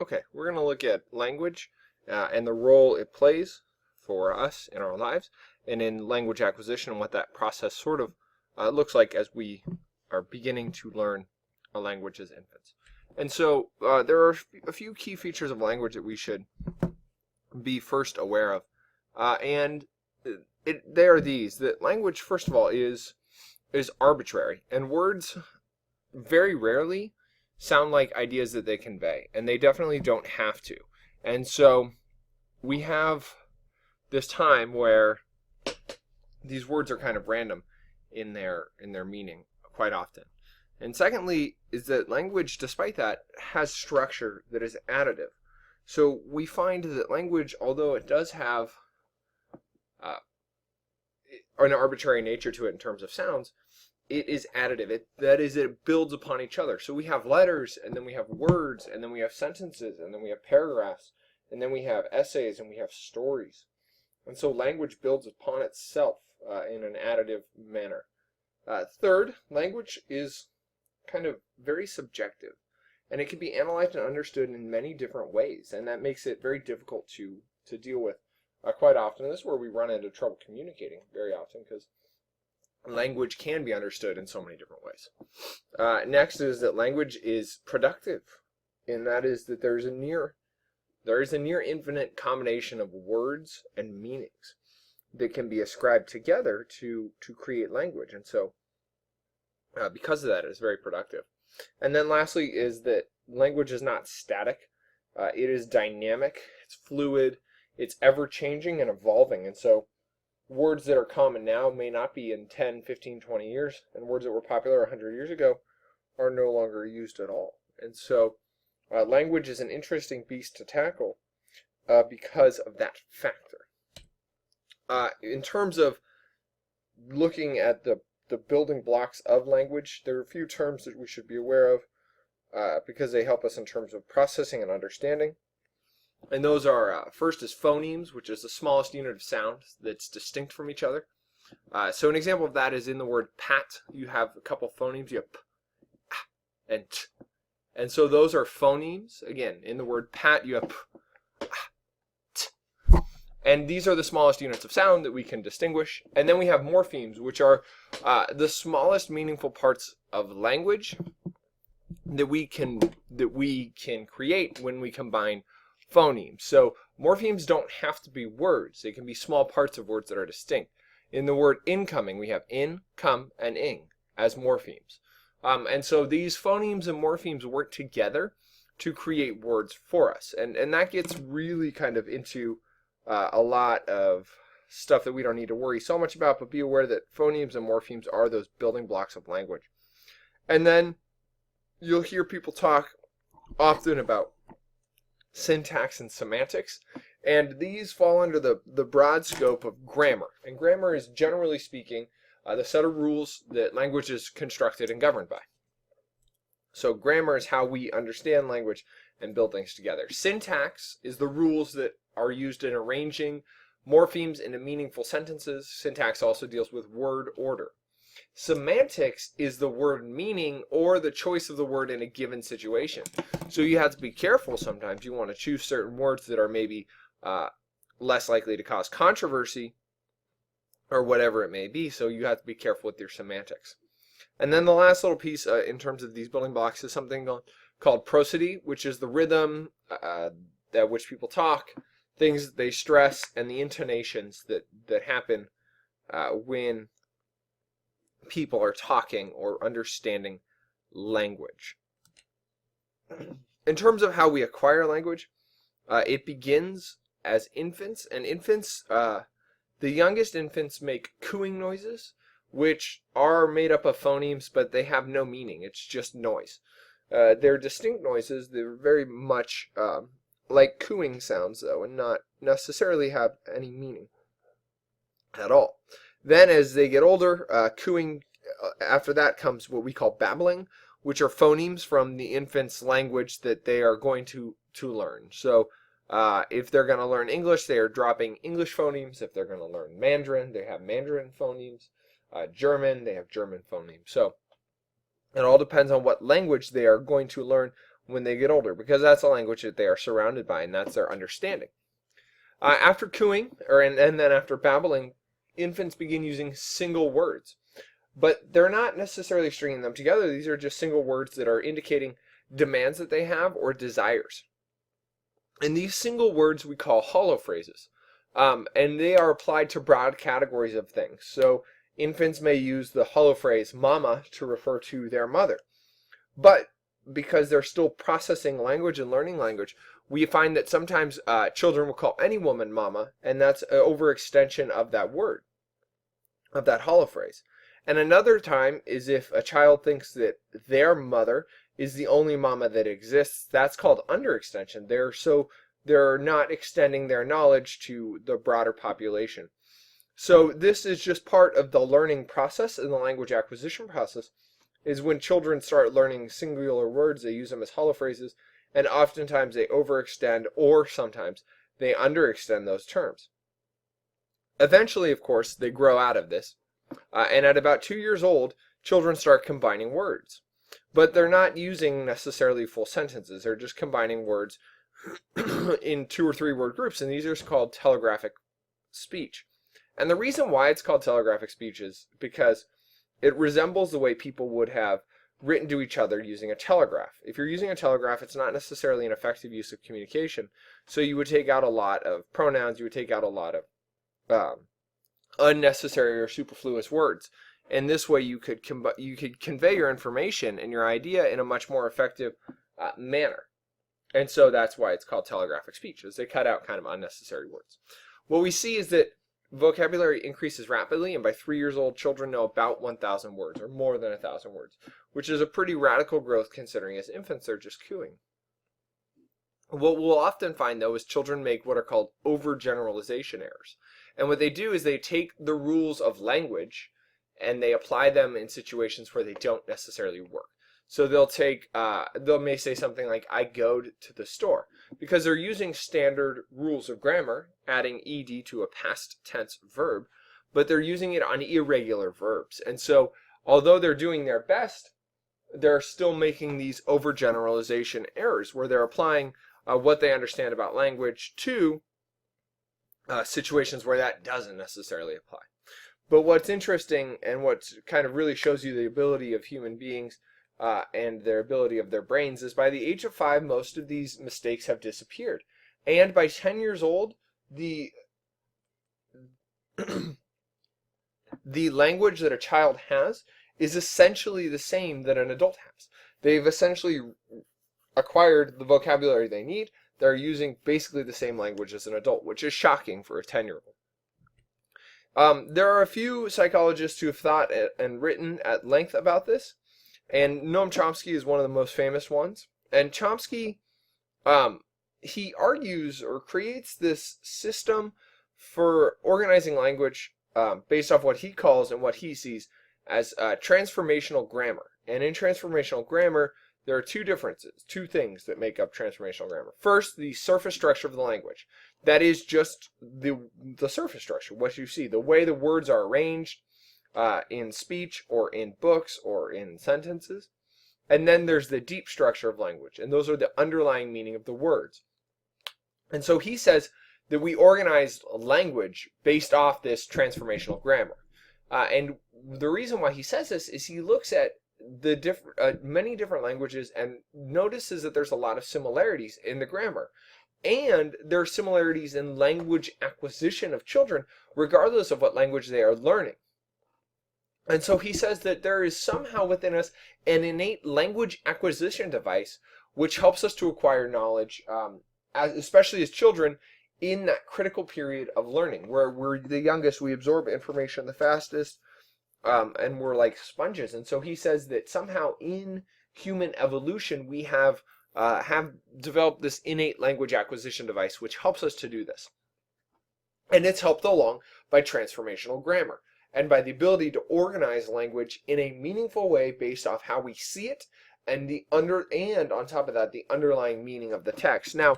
Okay, we're going to look at language and the role it plays for us in our lives and in language acquisition and what that process sort of looks like as we are beginning to learn a language as infants. And so there are a few key features of language that we should be first aware of. They are these, that language, first of all, is arbitrary. And words very rarely sound like ideas that they convey, and they definitely don't have to. And so we have this time where these words are kind of random in their meaning quite often. And secondly is that language, despite that, has structure that is additive. So we find that language, although it does have an arbitrary nature to it in terms of sounds, it is additive. It builds upon each other. So we have letters, and then we have words, and then we have sentences, and then we have paragraphs, and then we have essays, and we have stories. And so language builds upon itself in an additive manner. Third, language is kind of very subjective, and it can be analyzed and understood in many different ways, and that makes it very difficult to deal with quite often. And this is where we run into trouble communicating very often, because language can be understood in so many different ways. Next is that language is productive, and that is that there is a near infinite combination of words and meanings that can be ascribed together to create language. And so because of that, it's very productive. And then lastly is that language is not static. It is dynamic, it's fluid, it's ever-changing and evolving. And so words that are common now may not be in 10, 15, 20 years, and words that were popular 100 years ago are no longer used at all. And so language is an interesting beast to tackle because of that factor. In terms of looking at the building blocks of language, there are a few terms that we should be aware of because they help us in terms of processing and understanding. And those are, first is phonemes, which is the smallest unit of sound that's distinct from each other. So an example of that is in the word pat. You have a couple phonemes. You have p, ah, and t. And so those are phonemes. Again, in the word pat, you have p, ah, t. And these are the smallest units of sound that we can distinguish. And then we have morphemes, which are the smallest meaningful parts of language that we can create when we combine phonemes. So morphemes don't have to be words. They can be small parts of words that are distinct. In the word incoming, we have in, come, and ing as morphemes. And so these phonemes and morphemes work together to create words for us. And that gets really kind of into a lot of stuff that we don't need to worry so much about, but be aware that phonemes and morphemes are those building blocks of language. And then you'll hear people talk often about syntax and semantics, and these fall under the broad scope of grammar. And grammar is, generally speaking, the set of rules that language is constructed and governed by. So grammar is how we understand language and build things together. Syntax is the rules that are used in arranging morphemes into meaningful sentences. Syntax also deals with word order. Semantics is the word meaning or the choice of the word in a given situation. So you have to be careful sometimes. You want to choose certain words that are maybe less likely to cause controversy or whatever it may be. So you have to be careful with your semantics. And then the last little piece in terms of these building blocks is something called prosody, which is the rhythm at which people talk, things that they stress, and the intonations that happen when people are talking or understanding language. In terms of how we acquire language, it begins as infants, and infants, the youngest infants make cooing noises, which are made up of phonemes, but they have no meaning. It's just noise. They're distinct noises. They're very much like cooing sounds, though, and not necessarily have any meaning at all. Then as they get older, cooing, after that comes what we call babbling, which are phonemes from the infant's language that they are going to learn. So if they're going to learn English, they are dropping English phonemes. If they're going to learn Mandarin, they have Mandarin phonemes. German, they have German phonemes. So it all depends on what language they are going to learn when they get older, because that's the language that they are surrounded by, and that's their understanding. After cooing, and then after babbling, infants begin using single words. But they're not necessarily stringing them together. These are just single words that are indicating demands that they have or desires. And these single words we call hollow phrases. And they are applied to broad categories of things. So infants may use the hollow phrase mama to refer to their mother. But because they're still processing language and learning language, we find that sometimes children will call any woman mama, and that's an overextension of that word, of that hollow phrase. And another time is if a child thinks that their mother is the only mama that exists. That's called underextension. They're not extending their knowledge to the broader population. So this is just part of the learning process and the language acquisition process, is when children start learning singular words, they use them as hollow phrases, and oftentimes they overextend, or sometimes they underextend those terms. Eventually, of course, they grow out of this, and at about 2 years old, children start combining words. But they're not using necessarily full sentences, they're just combining words in 2 or 3 word groups, and these are called telegraphic speech. And the reason why it's called telegraphic speech is because it resembles the way people would have written to each other using a telegraph. If you're using a telegraph, it's not necessarily an effective use of communication, so you would take out a lot of pronouns, you would take out a lot of unnecessary or superfluous words. And this way you could convey your information and your idea in a much more effective manner. And so that's why it's called telegraphic speech, is they cut out kind of unnecessary words. What we see is that vocabulary increases rapidly, and by 3 years old, children know about 1,000 words, or more than 1,000 words, which is a pretty radical growth considering as infants they're just cooing. What we'll often find, though, is children make what are called overgeneralization errors. And what they do is they take the rules of language and they apply them in situations where they don't necessarily work. So they may say something like, I go to the store, because they're using standard rules of grammar, adding ed to a past tense verb, but they're using it on irregular verbs. And so, although they're doing their best, they're still making these overgeneralization errors, where they're applying what they understand about language to situations where that doesn't necessarily apply. But what's interesting, and what kind of really shows you the ability of human beings and their ability of their brains, is by the age of 5, most of these mistakes have disappeared. And by 10 years old, the language that a child has is essentially the same that an adult has. They've essentially acquired the vocabulary they need. They're using basically the same language as an adult, which is shocking for a 10-year-old. There are a few psychologists who have thought and written at length about this, and Noam Chomsky is one of the most famous ones. And Chomsky, he argues or creates this system for organizing language based off what he calls and what he sees as transformational grammar. And in transformational grammar, there are two things that make up transformational grammar. First, the surface structure of the language. That is just the surface structure, what you see, the way the words are arranged in speech or in books or in sentences. And then there's the deep structure of language, and those are the underlying meaning of the words. And so he says that we organize language based off this transformational grammar. And the reason why he says this is he looks at the many different languages and notices that there's a lot of similarities in the grammar. And there are similarities in language acquisition of children, regardless of what language they are learning. And so he says that there is somehow within us an innate language acquisition device which helps us to acquire knowledge, especially as children, in that critical period of learning, where we're the youngest, we absorb information the fastest, and we're like sponges. And so he says that somehow in human evolution we have developed this innate language acquisition device which helps us to do this. And it's helped along by transformational grammar and by the ability to organize language in a meaningful way based off how we see it and on top of that the underlying meaning of the text. Now,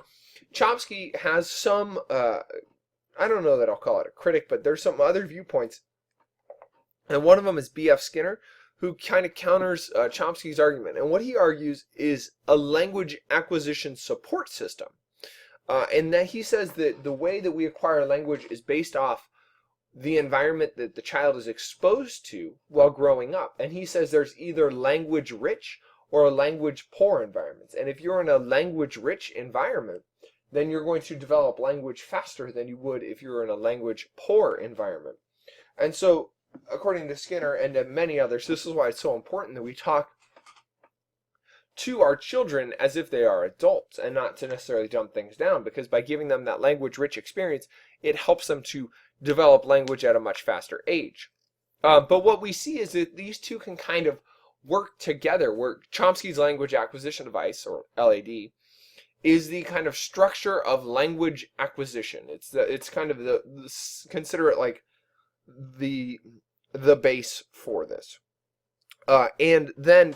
Chomsky has some I don't know that I'll call it a critic, but there's some other viewpoints. And one of them is B.F. Skinner, who kind of counters Chomsky's argument. And what he argues is a language acquisition support system. And that he says that the way that we acquire language is based off the environment that the child is exposed to while growing up. And he says there's either language rich or a language poor environments. And if you're in a language rich environment, then you're going to develop language faster than you would if you're in a language poor environment. And so, according to Skinner and to many others, this is why it's so important that we talk to our children as if they are adults and not to necessarily dumb things down, because by giving them that language rich experience, it helps them to develop language at a much faster age. But what we see is that these two can kind of work together, where Chomsky's language acquisition device, or LAD, is the kind of structure of language acquisition. It's kind of consider it like the base for this. And then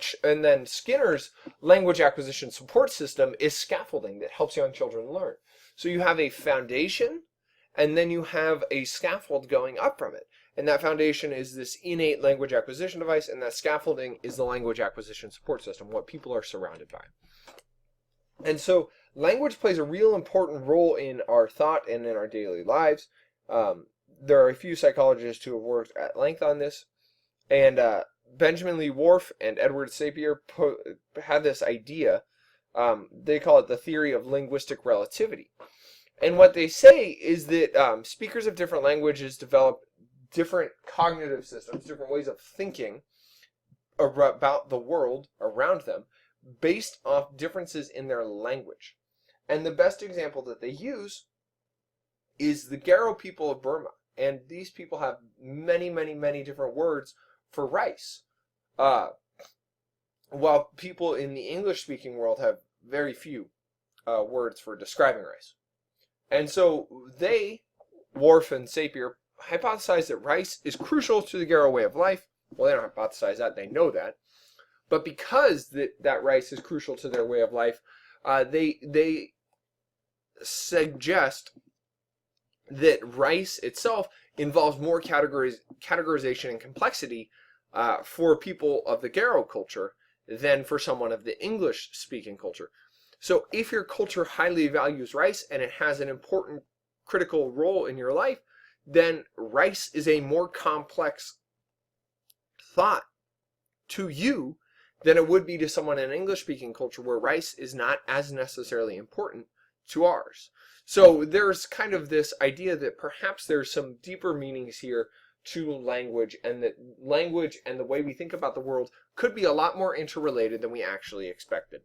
Skinner's language acquisition support system is scaffolding that helps young children learn. So you have a foundation, and then you have a scaffold going up from it. And that foundation is this innate language acquisition device, and that scaffolding is the language acquisition support system, what people are surrounded by. And so language plays a real important role in our thought and in our daily lives. There are a few psychologists who have worked at length on this, and Benjamin Lee Whorf and Edward Sapir had this idea. They call it the theory of linguistic relativity. And what they say is that speakers of different languages develop different cognitive systems, different ways of thinking about the world around them based off differences in their language. And the best example that they use is the Garo people of Burma. And these people have many, many, many different words for rice, while people in the English-speaking world have very few words for describing rice. And so they, Whorf and Sapir, hypothesize that rice is crucial to the Garo way of life. Well, they don't hypothesize that, they know that. But because that rice is crucial to their way of life, they suggest that rice itself involves more categorization and complexity for people of the Garo culture than for someone of the English-speaking culture. So if your culture highly values rice and it has an important critical role in your life, then rice is a more complex thought to you than it would be to someone in an English-speaking culture where rice is not as necessarily important to ours. So there's kind of this idea that perhaps there's some deeper meanings here to language, and that language and the way we think about the world could be a lot more interrelated than we actually expected.